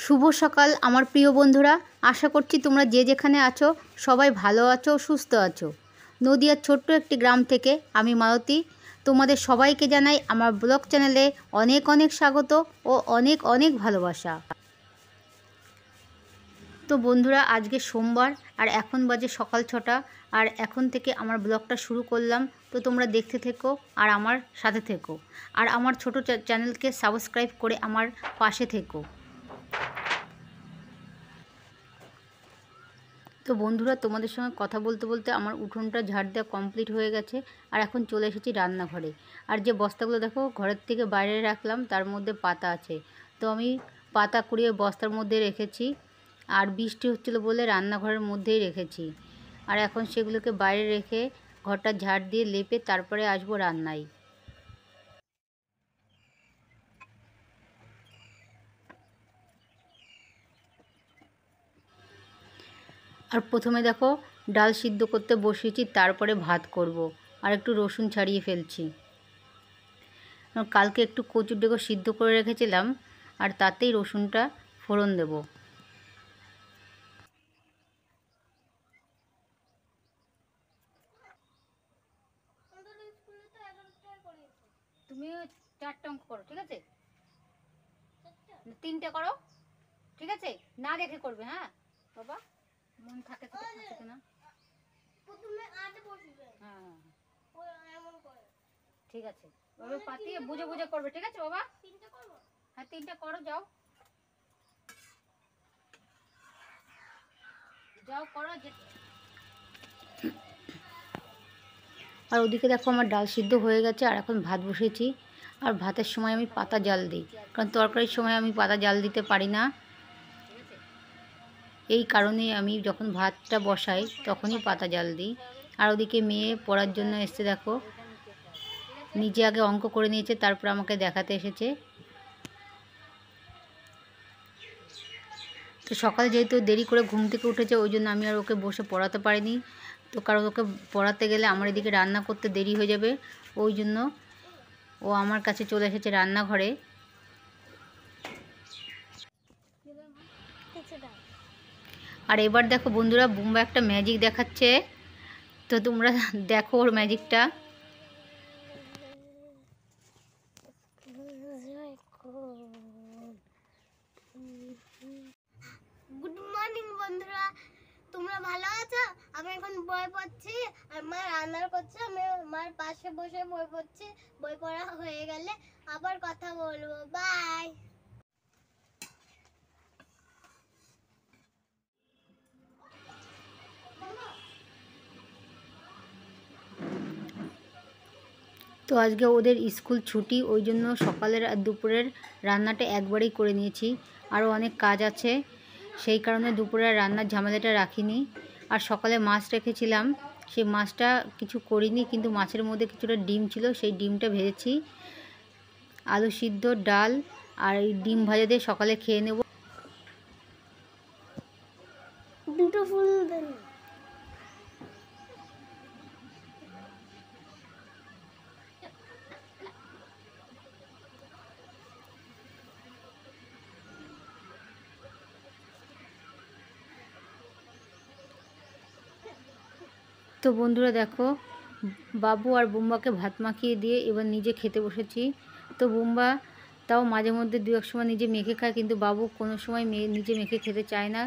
শুভ সকাল আমার প্রিয় বন্ধুরা, আশা করছি তোমরা যে যেখানে আছো সবাই ভালো আছো, সুস্থ আছো। নদিয়ার ছোট্ট একটি গ্রাম থেকে আমি মালতী তোমাদের সবাইকে জানাই আমার ব্লগ চ্যানেলে অনেক অনেক স্বাগত ও অনেক অনেক ভালোবাসা। তো বন্ধুরা, আজকে সোমবার আর এখন বাজে সকাল 6টা, আর এখন থেকে আমার ব্লগটা শুরু করলাম। তো তোমরা দেখতে থেকো আর আমার সাথে থেকো, আর আমার ছোট চ্যানেলকে সাবস্ক্রাইব করে আমার পাশে থেকো। তো বন্ধুরা, তোমাদের সঙ্গে কথা বলতে বলতে আমার উঠোনটা ঝাড় দেওয়া কমপ্লিট হয়ে গেছে, আর এখন চলে এসেছি রান্নাঘরে। আর যে বস্তাগুলো দেখো ঘরের থেকে বাইরে রাখলাম, তার মধ্যে পাতা আছে। তো আমি পাতা কুড়িয়ে বস্তার মধ্যে রেখেছি, আর বৃষ্টি হচ্ছিলো বলে রান্নাঘরের মধ্যেই রেখেছি। আর এখন সেগুলোকে বাইরে রেখে ঘরটা ঝাড় দিয়ে লেপে তারপরে আসবো রান্নায়। আর প্রথমে দেখো ডাল সিদ্ধ করতে বসিয়েছি, তারপরে ভাত করব। আর একটু রসুন ছাড়িয়ে ফেলছি। কালকে একটু কচুর ডেকো সিদ্ধ করে রেখেছিলাম, আর তাতেই রসুনটা ফোড়ন দেব। তুমি 4টা অঙ্ক করো, ঠিক আছে? 3টে করো, ঠিক আছে? না দেখে করবে, হ্যাঁ বাবা, মন থাকে তো থাকে না। প্রথমে আটে বসবে, হ্যাঁ ওই এমন করে, ঠিক আছে? ওই পাতিয়ে বুঝে বুঝে করবে, ঠিক আছে বাবা? 3টে করব, হ্যাঁ 3টে করো, যাও যাও করো। আর ওদিকে দেখো আমার ডাল সিদ্ধ হয়ে গেছে, আর এখন ভাত বসেছি। আর ভাতের সময় আমি পাতা জাল দিই, কারণ তরকারির সময় আমি পাতা জাল দিতে পারি না। এই কারণে আমি যখন ভাতটা বসাই তখনই পাতা জাল দিই। আর ওদিকে মেয়ে পড়ার জন্য এসছে, দেখো নিজে আগে অঙ্ক করে নিয়েছে, তারপর আমাকে দেখাতে এসেছে। তো সকালে যেহেতু দেরি করে ঘুম থেকে উঠেছে, ওই জন্য আমি আর ওকে বসে পড়াতে পারিনি। তো কারণ ওকে পড়াতে গেলে আমার এদিকে রান্না করতে দেরি হয়ে যাবে, ওই জন্য ও আমার কাছে চলে এসেছে রান্নাঘরে। আর এবার দেখো বন্ধুরা, বুম্বা একটা ম্যাজিক দেখাচ্ছে, তো তোমরা দেখো ওর ম্যাজিকটা। গুড মর্নিং বন্ধুরা, তোমরা ভালো আছো? আমি এখন বই পড়ছি, আর মা রান্না করছে, আমি মার পাশে বসে বই পড়ছি। বই পড়া হয়ে গেলে আবার কথা বলবো। বাই। তো আজকে ওদের স্কুল ছুটি, ওই জন্য সকালের আর দুপুরের রান্নাটা একবারেই করে নিয়েছি। আরও অনেক কাজ আছে, সেই কারণে দুপুরের রান্নার ঝামেলাটা রাখিনি। আর সকালে মাছ রেখেছিলাম, সেই মাছটা কিছু করিনি, কিন্তু মাছের মধ্যে কিছুটা ডিম ছিল, সেই ডিমটা ভেজেছি। আলু সিদ্ধ, ডাল আর এই ডিম ভাজা দিয়ে সকালে খেয়ে নেব। দুটো ফুল দেন। তো বন্ধুরা দেখো, বাবু আর বুম্বাকে ভাত মাখিয়ে দিয়ে এবার নিজে খেতে বসেছি। তো বুম্বা তাও মাঝে মধ্যে দু এক সময় নিজে মেখে খায়, কিন্তু বাবু কোনো সময় নিজে মেখে খেতে চায় না,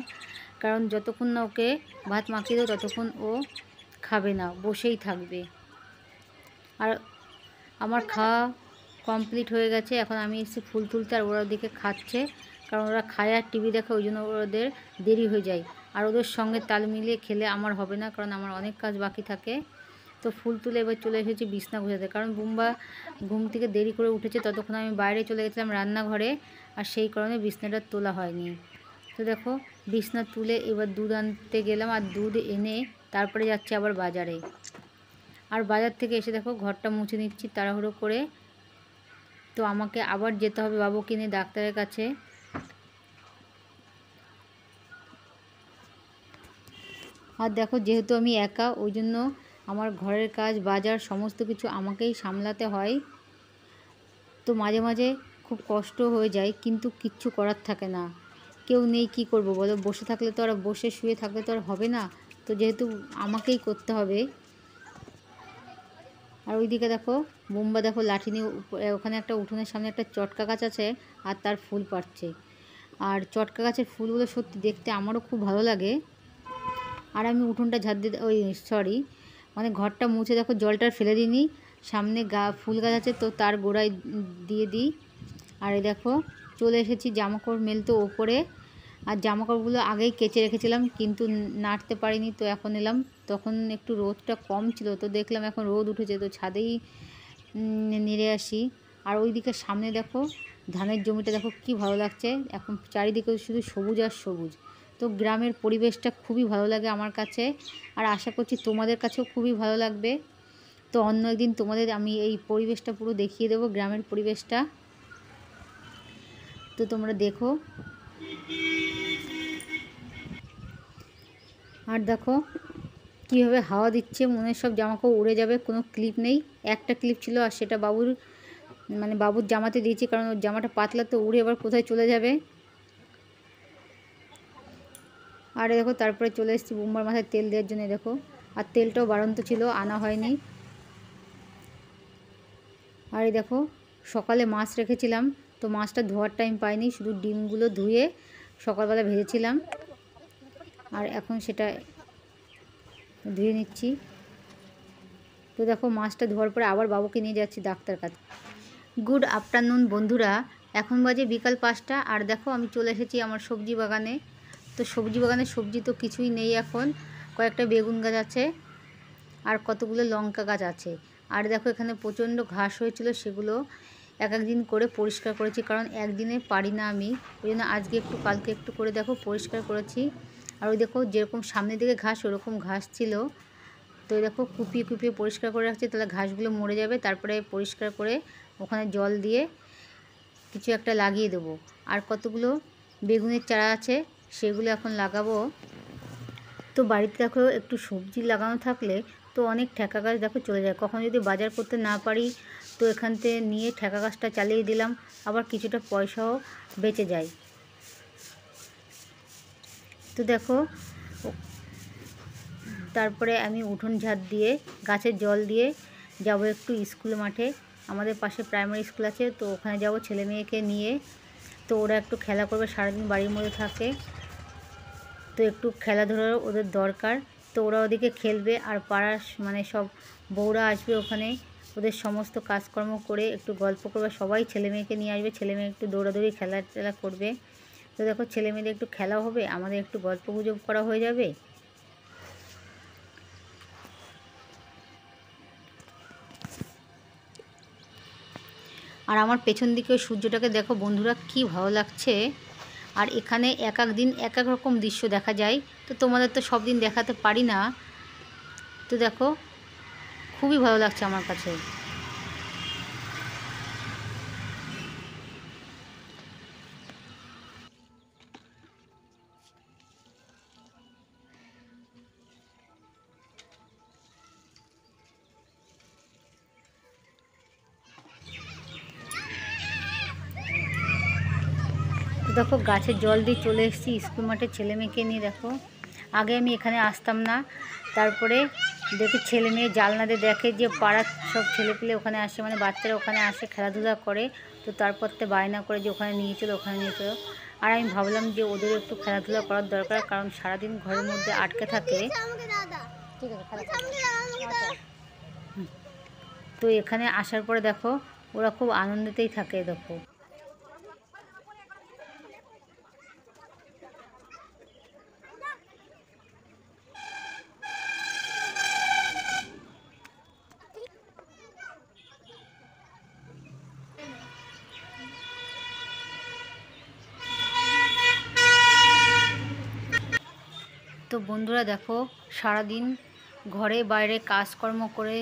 কারণ যতক্ষণ না ওকে ভাত মাখিয়ে দেবো ততক্ষণ ও খাবে না, বসেই থাকবে। আর আমার খাওয়া কমপ্লিট হয়ে গেছে, এখন আমি এসে ফুল তুলতে, আর ওরা ওদিকে খাচ্ছে, কারণ ওরা খায় আর টিভি দেখে, ওই জন্য ওদের দেরি হয়ে যায়। আর ওদের সঙ্গে তাল মিলিয়ে খেলে আমার হবে না, কারণ আমার অনেক কাজ বাকি থাকে। তো ফুল তুলে এবার চলে এসেছি বিছনা গোছাতে, কারণ বুম্বা ঘুম থেকে দেরি করে উঠেছে, ততক্ষণ আমি বাইরে চলে গেছিলাম রান্নাঘরে, আর সেই কারণে বিছনাটা তোলা হয়নি। তো দেখো বিছনা তুলে এবার দুধ আনতে গেলাম, আর দুধ এনে তারপরে যাচ্ছে আবার বাজারে। আর বাজার থেকে এসে দেখো ঘরটা মুছে নিচ্ছি তাড়াহুড়ো করে। তো আমাকে আবার যেতে হবে বাবুকে নিয়ে ডাক্তারের কাছে। আর দেখো যেহেতু আমি একা, ওই জন্য আমার ঘরের কাজ, বাজার সমস্ত কিছু আমাকেই সামলাতে হয়। তো মাঝে মাঝে খুব কষ্ট হয়ে যায়, কিন্তু কিচ্ছু করার থাকে না। কেউ নেই, কি করব বলো? বসে থাকলে তো আর, বসে শুয়ে থাকলে তো আর হবে না, তো যেহেতু আমাকেই করতে হবে। আর ওইদিকে দেখো বুম্বা দেখো লাঠি নিয়ে ওখানে একটা উঠোনের সামনে একটা চটকা গাছ আছে আর তার ফুল পাড়ছে। আর চটকা গাছের ফুলগুলো সত্যি দেখতে আমারও খুব ভালো লাগে। আর আমি উঠোনটা ঝাড় দিয়ে, ওই সরি মানে ঘরটা মুছে দেখো জলটা ফেলে দিইনি, সামনে ফুল গাছ আছে তো তার গোড়ায় দিয়ে দিই। আর এই দেখো চলে এসেছি জামাকাপড় মেলতে ওপরে। আর জামাকাপড়গুলো আগেই কেচে রেখেছিলাম কিন্তু নাড়তে পারিনি, তো এখন এলাম। তখন একটু রোদটা কম ছিল, তো দেখলাম এখন রোদ উঠেছে, তো ছাদেই নেড়ে আসি। আর ওইদিকে সামনে দেখো ধানের জমিটা দেখো কি ভালো লাগছে, এখন চারিদিকে শুধু সবুজ আর সবুজ। তো গ্রামের পরিবেশটা খুবই ভালো লাগে আমার কাছে, আর আশা করছি তোমাদের কাছেও খুবই ভালো লাগবে। তো অন্য একদিন তোমাদের আমি এই পরিবেশটা পুরো দেখিয়ে দেবো, গ্রামের পরিবেশটা, তো তোমরা দেখো। আর দেখো কীভাবে হাওয়া দিচ্ছে, মনে সব জামাকাপড় উড়ে যাবে, কোনো ক্লিপ নেই। একটা ক্লিপ ছিল আর সেটা বাবুর জামাতে দিয়েছি, কারণ ওর জামাটা পাতলা তো উড়ে এবার কোথায় চলে যাবে। আর দেখো তারপরে চলে এসেছি বুম্বার মাথায় তেল দেওয়ার জন্য, দেখো। আর তেলটাও বাড়ন্ত ছিল, আনা হয়নি। আর এই দেখো সকালে মাছ রেখেছিলাম, তো মাছটা ধোয়ার টাইম পাইনি, শুধু ডিমগুলো ধুয়ে সকালবেলা ভেজেছিলাম। আর এখন সেটা ধুয়ে নিচ্ছি। তো দেখো মাছটা ধোয়ার পরে আবার বাবুকে নিয়ে যাচ্ছি ডাক্তার কাছে। গুড আফটারনুন বন্ধুরা, এখন বাজে বিকাল 5টা। আর দেখো আমি চলে এসেছি আমার সবজি বাগানে। তো সবজি বাগানে সবজি তো কিছুই নেই এখন, কয়েকটা বেগুন গাছ আছে আর কতগুলো লঙ্কা গাছ আছে। আর দেখো এখানে প্রচণ্ড ঘাস হয়েছিল, সেগুলো এক দিন করে পরিষ্কার করেছি, কারণ একদিনে পারি না আমি, ওই জন্য আজকে একটু কালকে একটু করে দেখো পরিষ্কার করেছি। আর ওই দেখো যেরকম সামনের দিকে ঘাস ওরকম ঘাস ছিল, তো দেখো কুপিয়ে কুপিয়ে পরিষ্কার করে রাখছি, তাহলে ঘাসগুলো মরে যাবে। তারপরে পরিষ্কার করে ওখানে জল দিয়ে কিছু একটা লাগিয়ে দেবো। আর কতগুলো বেগুনের চারা আছে, সেগুলো এখন লাগাবো। তো বাড়িতে দেখো একটু সবজি লাগানো থাকলে তো অনেক ঠেকা গাছ দেখো চলে যায়। কখন যদি বাজার করতে না পারি তো এখান থেকে নিয়ে ঠেকা গাছটা চালিয়ে দিলাম, আবার কিছুটা পয়সাও বেঁচে যায়। তো দেখো তারপরে আমি উঠোন ঝাড় দিয়ে গাছের জল দিয়ে যাব একটু স্কুল মাঠে। আমাদের পাশে প্রাইমারি স্কুল আছে, তো ওখানে যাব ছেলে মেয়েকে নিয়ে। তো ওরা একটু খেলা করবে, সারাদিন বাড়ির মধ্যে থাকে, তো একটু খেলাধুলার ওদের দরকার। তো ওরা ওদিকে খেলবে আর পাড়ার মানে সব বউরা আসবে ওখানে, ওদের সমস্ত কাজকর্ম করে একটু গল্প করবে, সবাই ছেলে মেয়েকে নিয়ে আসবে, ছেলে মেয়ে একটু দৌড়াদৌড়ি খেলা টেলা করবে। তো দেখো ছেলে মেয়েদের একটু খেলা হবে, আমাদের একটু গল্প গুজব করা হয়ে যাবে। আর আমার পেছন দিকে সূর্যটাকে দেখো বন্ধুরা কি ভালো লাগছে। আর এখানে এক এক দিন এক এক রকম দৃশ্য দেখা যায়, তো তোমাদের তো সব দিন দেখাতে পারি না। তো দেখো খুবই ভালো লাগছে আমার কাছে। তো দেখো গাছের জল দিয়ে চলে এসেছি স্কুল মাঠে ছেলে মেয়েকে নিয়ে। দেখো আগে আমি এখানে আসতাম না, তারপরে দেখি ছেলে মেয়ে জানলাতে দেখে যে পাড়ার সব ছেলেপিলে ওখানে আসে, মানে বাচ্চারা ওখানে আসে খেলাধুলা করে, তো তারপর তো বায়না করে যে ওখানে নিয়ে চলো ওখানে নিয়ে চলো। আর আমি ভাবলাম যে ওদের একটু খেলাধুলা করার দরকার, কারণ সারাদিন ঘরের মধ্যে আটকে থাকে। ঠিক আছে, তো এখানে আসার পরে দেখো ওরা খুব আনন্দেতেই থাকে। দেখো তো বন্ধুরা দেখো সারাদিন ঘরে বাইরে কাজকর্ম করে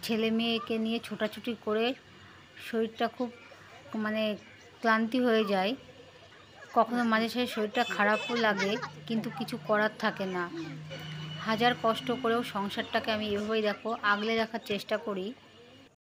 ছেলে মেয়েকে নিয়ে ছোটাছুটি করে শরীরটা খুব মানে ক্লান্তি হয়ে যায়, কখনো মাঝে সাঝে শরীরটা খারাপও লাগে, কিন্তু কিছু করার থাকে না। হাজার কষ্ট করেও সংসারটাকে আমি এভাবেই দেখো আগলে রাখার চেষ্টা করি।